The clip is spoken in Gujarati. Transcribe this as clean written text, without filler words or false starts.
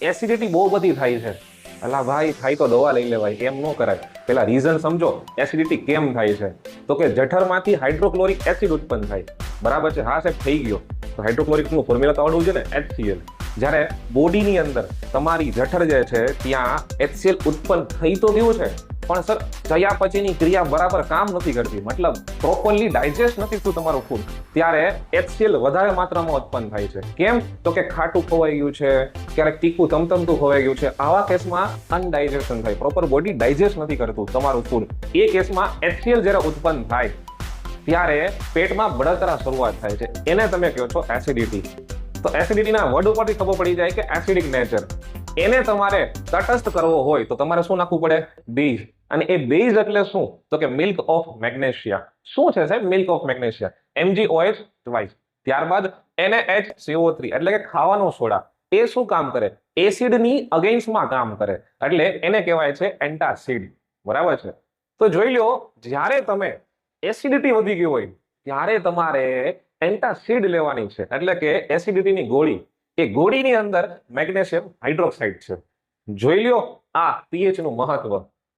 એસિડિટી બહુ બધી થાય છે. અલા ભાઈ, થાય તો દવા લઈ લેવાય, એમ ન કરાય. પેલા રીઝન સમજો, એસિડિટી કેમ થાય છે. તો કે જઠરમાંથી હાઇડ્રોક્લોરિક એસિડ ઉત્પન્ન થાય. બરાબર છે? હા સાહેબ, થઈ ગયો. તો હાઇડ્રોક્લોરિકનું ફોર્મ્યુલા તો આવડવું છે ને, HCl. જ્યારે બોડીની અંદર તમારી જઠર જે છે ત્યાં HCl ઉત્પન્ન થઈ તો ગયું છે, પણ સર ચયાપચયની ક્રિયા બરાબર કામ નથી કરતી, મતલબ પ્રોપરલી ડાયજેસ્ટ નથી થતું તમારું ફૂડ. ત્યારે HCl વધારે માત્રામાં ઉત્પન્ન થાય છે. કેમ? તો કે ખાટું ખવાઈ ગયું છે, ક્યારેક તીખું તમતમતું ખવાઈ ગયું છે. આવા કેસમાં અનડાયજેશન થાય, પ્રોપર બોડી ડાયજેસ્ટ નથી કરતું તમારું ફૂડ. એ કેસમાં HCl જ્યારે ઉત્પન્ન થાય ત્યારે પેટમાં બળતરા શરૂઆત થાય છે. એને તમે કહો છો એસિડિટી. તો એસિડિટીના વર્ડ ઉપરથી ખબર પડી જાય કે એસિડિક નેચર. એને તમારે તટસ્થ કરવો હોય તો તમારે શું નાખવું પડે? બેઝ. અને એ બેઝ એટલે શું? તો કે મિલ્ક ઓફ મેગ્નેશિયા. શું છે સાહેબ milk of magnesia? MgOH twice. ત્યારબાદ NaHCO3 એટલે કે ખાવાનો સોડા. એ શું કામ કરે? એસિડની અગેન્સ્ટમાં કામ કરે, એટલે એને કહેવાય છે એન્ટાસિડ. બરાબર છે? તો જોઈ લો, જ્યારે તમે એસિડિટી વધી ગઈ હોય ત્યારે તમારે એન્ટાસિડ લેવાની છે, એટલે કે એસિડિટીની ગોળી. એ ગોળીની અંદર મેગ્નેશિયમ હાઇડ્રોક્સાઇડ છે. જોઈ લ્યો આ pH નું મહત્વ.